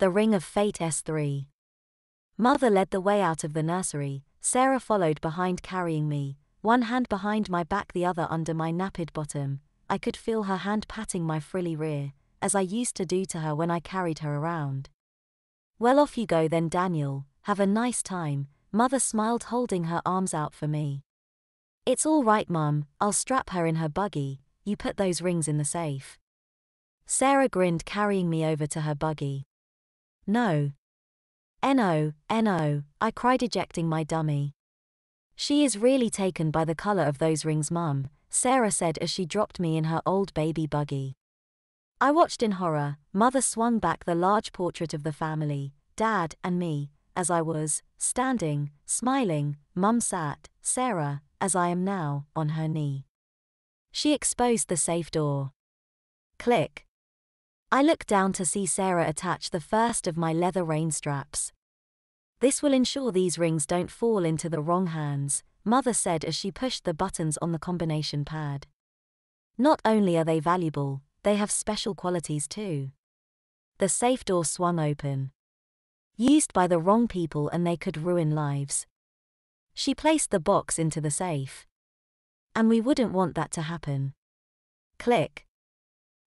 The Ring of Fate S3. Mother led the way out of the nursery. Sarah followed behind carrying me, one hand behind my back, the other under my napped bottom. I could feel her hand patting my frilly rear, as I used to do to her when I carried her around. Well, off you go then, Daniel. Have a nice time. Mother smiled, holding her arms out for me. It's all right, Mum, I'll strap her in her buggy. You put those rings in the safe. Sarah grinned, carrying me over to her buggy. No. No, I cried, ejecting my dummy. She is really taken by the color of those rings, Mum, Sarah said as she dropped me in her old baby buggy. I watched in horror. Mother swung back the large portrait of the family, Dad and me, as I was, standing, smiling. Mum sat, Sarah, as I am now, on her knee. She exposed the safe door. Click. I looked down to see Sarah attach the first of my leather rain straps. This will ensure these rings don't fall into the wrong hands, Mother said as she pushed the buttons on the combination pad. Not only are they valuable, they have special qualities too. The safe door swung open. Used by the wrong people and they could ruin lives. She placed the box into the safe. And we wouldn't want that to happen. Click.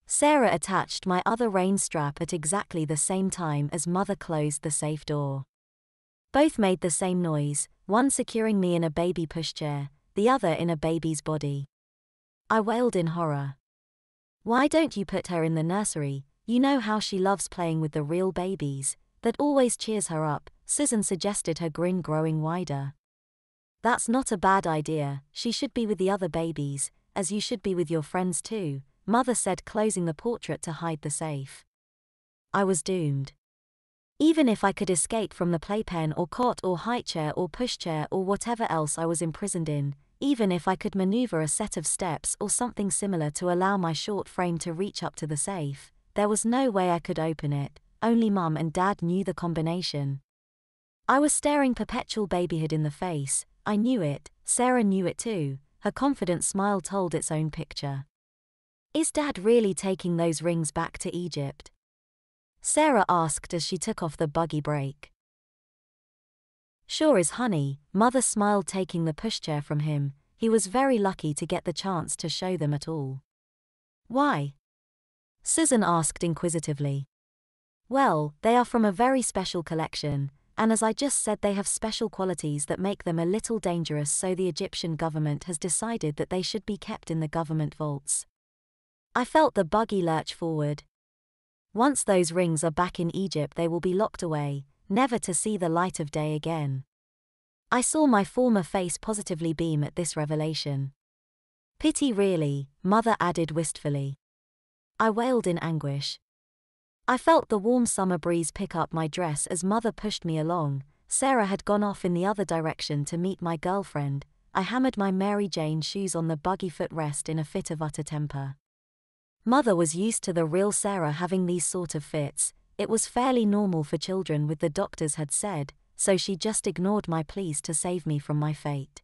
Sarah attached my other rain strap at exactly the same time as Mother closed the safe door. Both made the same noise, one securing me in a baby pushchair, the other in a baby's body. I wailed in horror. Why don't you put her in the nursery? You know how she loves playing with the real babies. That always cheers her up, Susan suggested, her grin growing wider. That's not a bad idea. She should be with the other babies, as you should be with your friends too, Mother said, closing the portrait to hide the safe. I was doomed. Even if I could escape from the playpen or cot or highchair or pushchair or whatever else I was imprisoned in, even if I could maneuver a set of steps or something similar to allow my short frame to reach up to the safe, there was no way I could open it. Only Mum and Dad knew the combination. I was staring perpetual babyhood in the face. I knew it, Sarah knew it too. Her confident smile told its own picture. Is Dad really taking those rings back to Egypt? Sarah asked as she took off the buggy brake. Sure is, honey, Mother smiled, taking the pushchair from him. He was very lucky to get the chance to show them at all. Why? Susan asked inquisitively. Well, they are from a very special collection, and as I just said, they have special qualities that make them a little dangerous, so the Egyptian government has decided that they should be kept in the government vaults. I felt the buggy lurch forward. Once those rings are back in Egypt, they will be locked away, never to see the light of day again. I saw my former face positively beam at this revelation. Pity really, Mother added wistfully. I wailed in anguish. I felt the warm summer breeze pick up my dress as Mother pushed me along. Sarah had gone off in the other direction to meet my girlfriend. I hammered my Mary Jane shoes on the buggy footrest in a fit of utter temper. Mother was used to the real Sarah having these sort of fits. It was fairly normal for children, with the doctors had said, so she just ignored my pleas to save me from my fate.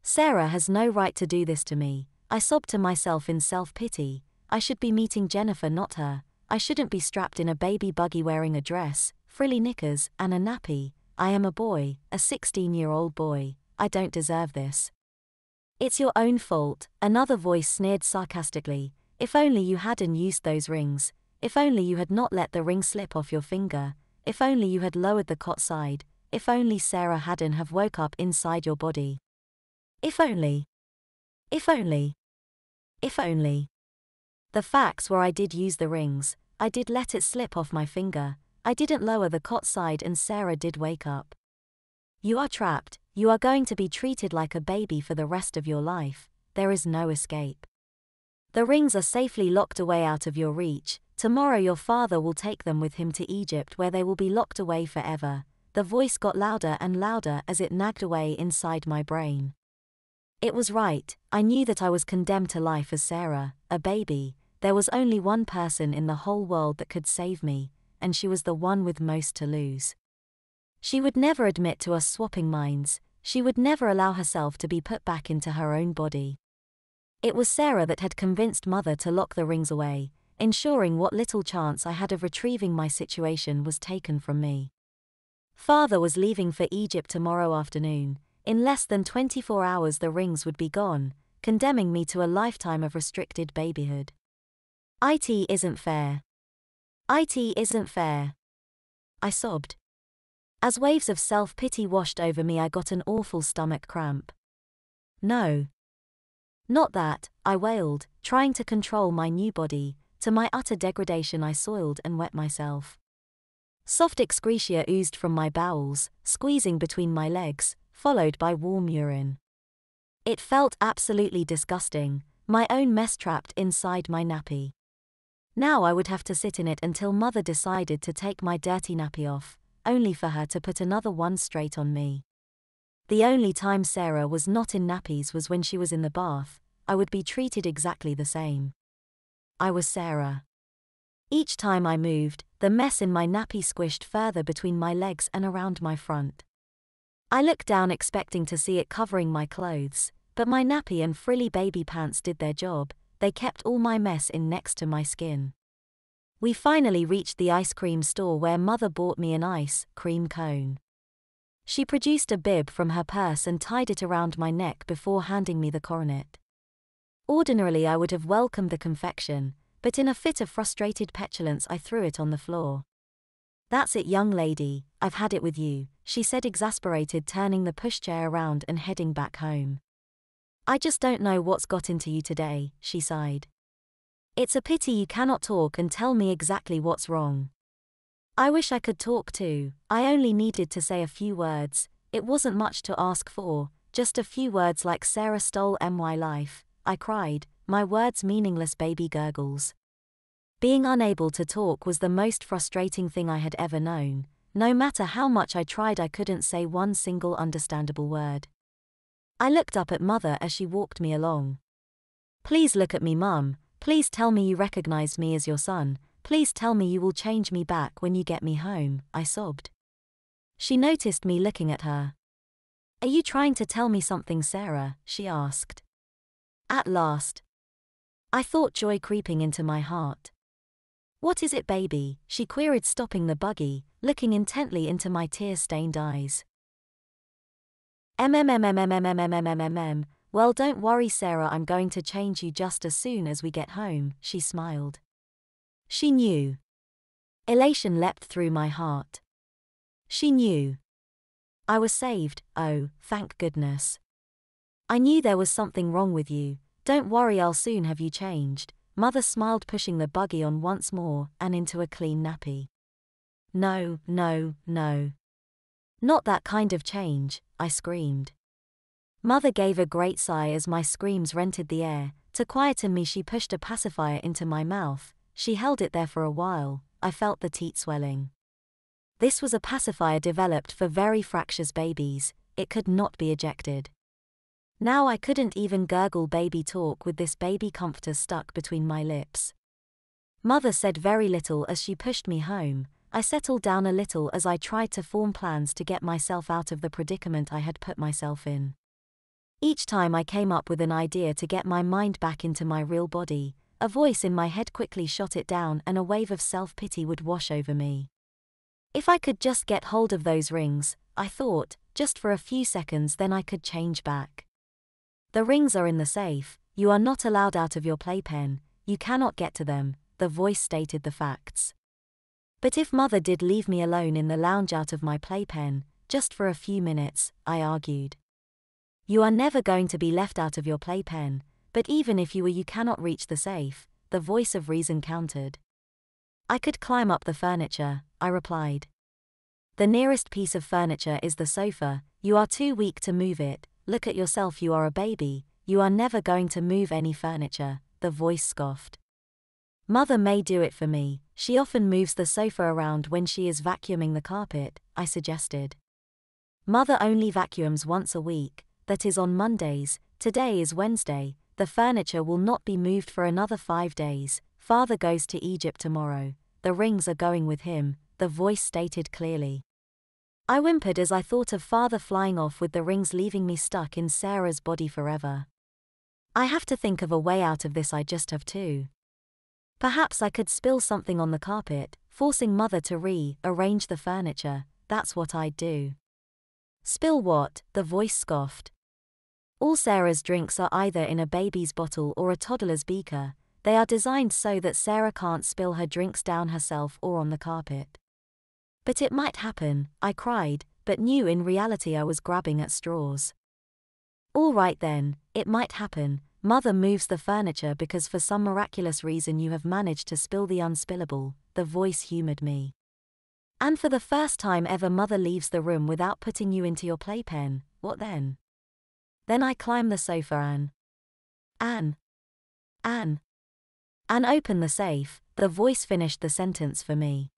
Sarah has no right to do this to me, I sobbed to myself in self-pity. I should be meeting Jennifer, not her. I shouldn't be strapped in a baby buggy wearing a dress, frilly knickers, and a nappy. I am a boy, a 16-year-old boy. I don't deserve this. It's your own fault, another voice sneered sarcastically. If only you hadn't used those rings. If only you had not let the ring slip off your finger. If only you had lowered the cot side. If only Sarah hadn't have woke up inside your body. If only. If only. If only. The facts were, I did use the rings. I did let it slip off my finger. I didn't lower the cot side and Sarah did wake up. You are trapped. You are going to be treated like a baby for the rest of your life. There is no escape. The rings are safely locked away out of your reach. Tomorrow your father will take them with him to Egypt, where they will be locked away forever. The voice got louder and louder as it nagged away inside my brain. It was right. I knew that I was condemned to life as Sarah, a baby. There was only one person in the whole world that could save me, and she was the one with most to lose. She would never admit to us swapping minds. She would never allow herself to be put back into her own body. It was Sarah that had convinced Mother to lock the rings away. ensuring what little chance I had of retrieving my situation was taken from me. Father was leaving for Egypt tomorrow afternoon. In less than 24 hours the rings would be gone, condemning me to a lifetime of restricted babyhood. It isn't fair. It isn't fair. I sobbed. As waves of self-pity washed over me, I got an awful stomach cramp. No. Not that, I wailed, trying to control my new body. To my utter degradation I soiled and wet myself. Soft excretia oozed from my bowels, squeezing between my legs, followed by warm urine. It felt absolutely disgusting, my own mess trapped inside my nappy. Now I would have to sit in it until Mother decided to take my dirty nappy off, only for her to put another one straight on me. The only time Sarah was not in nappies was when she was in the bath. I would be treated exactly the same. I was Sarah. Each time I moved, the mess in my nappy squished further between my legs and around my front. I looked down expecting to see it covering my clothes, but my nappy and frilly baby pants did their job. They kept all my mess in next to my skin. We finally reached the ice cream store where Mother bought me an ice cream cone. She produced a bib from her purse and tied it around my neck before handing me the coronet. Ordinarily I would have welcomed the confection, but in a fit of frustrated petulance I threw it on the floor. "That's it, young lady, I've had it with you," she said, exasperated, turning the pushchair around and heading back home. "I just don't know what's got into you today," she sighed. "It's a pity you cannot talk and tell me exactly what's wrong." I wish I could talk too. I only needed to say a few words. It wasn't much to ask for, just a few words like "Sarah stole my life." I cried, my words meaningless baby gurgles. Being unable to talk was the most frustrating thing I had ever known. No matter how much I tried, I couldn't say one single understandable word. I looked up at Mother as she walked me along. "Please look at me, Mum. Please tell me you recognize me as your son. Please tell me you will change me back when you get me home," I sobbed. She noticed me looking at her. "Are you trying to tell me something, Sarah?" she asked. At last. I thought joy creeping into my heart. "What is it, baby?" she queried, stopping the buggy, looking intently into my tear-stained eyes. "Well, don't worry, Sarah, I'm going to change you just as soon as we get home," she smiled. She knew. Elation leapt through my heart. She knew. I was saved, oh, thank goodness. "I knew there was something wrong with you. Don't worry, I'll soon have you changed." Mother smiled, pushing the buggy on once more and into a clean nappy. "No, no, no. Not that kind of change," I screamed. Mother gave a great sigh as my screams rented the air. To quieten me, she pushed a pacifier into my mouth. She held it there for a while. I felt the teat swelling. This was a pacifier developed for very fractious babies. It could not be ejected. Now I couldn't even gurgle baby talk with this baby comforter stuck between my lips. Mother said very little as she pushed me home. I settled down a little as I tried to form plans to get myself out of the predicament I had put myself in. Each time I came up with an idea to get my mind back into my real body, a voice in my head quickly shot it down and a wave of self-pity would wash over me. If I could just get hold of those rings, I thought, just for a few seconds, then I could change back. "The rings are in the safe. You are not allowed out of your playpen. You cannot get to them," the voice stated the facts. But if Mother did leave me alone in the lounge out of my playpen, just for a few minutes, I argued. "You are never going to be left out of your playpen, but even if you were, you cannot reach the safe," the voice of reason countered. "I could climb up the furniture," I replied. "The nearest piece of furniture is the sofa. You are too weak to move it. Look at yourself, you are a baby. You are never going to move any furniture," the voice scoffed. "Mother may do it for me. She often moves the sofa around when she is vacuuming the carpet," I suggested. "Mother only vacuums once a week, that is on Mondays. Today is Wednesday. The furniture will not be moved for another 5 days. Father goes to Egypt tomorrow. The rings are going with him," the voice stated clearly. I whimpered as I thought of Father flying off with the rings, leaving me stuck in Sarah's body forever. "I have to think of a way out of this, I just have to." Perhaps I could spill something on the carpet, forcing Mother to rearrange the furniture. That's what I'd do. Spill what? The voice scoffed. All Sarah's drinks are either in a baby's bottle or a toddler's beaker. They are designed so that Sarah can't spill her drinks down herself or on the carpet. But it might happen, I cried, but knew in reality I was grabbing at straws. All right then, it might happen. Mother moves the furniture because for some miraculous reason you have managed to spill the unspillable, the voice humored me. And for the first time ever Mother leaves the room without putting you into your playpen, what then? Then I climb the sofa Anne, open the safe, the voice finished the sentence for me.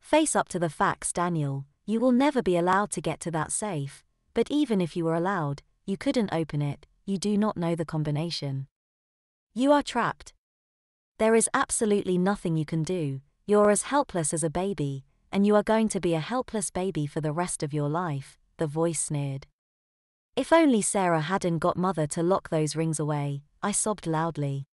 Face up to the facts, Daniel, you will never be allowed to get to that safe, but even if you were allowed, you couldn't open it, you do not know the combination. You are trapped. There is absolutely nothing you can do, you're as helpless as a baby, and you are going to be a helpless baby for the rest of your life, the voice sneered. If only Sarah hadn't got Mother to lock those rings away, I sobbed loudly.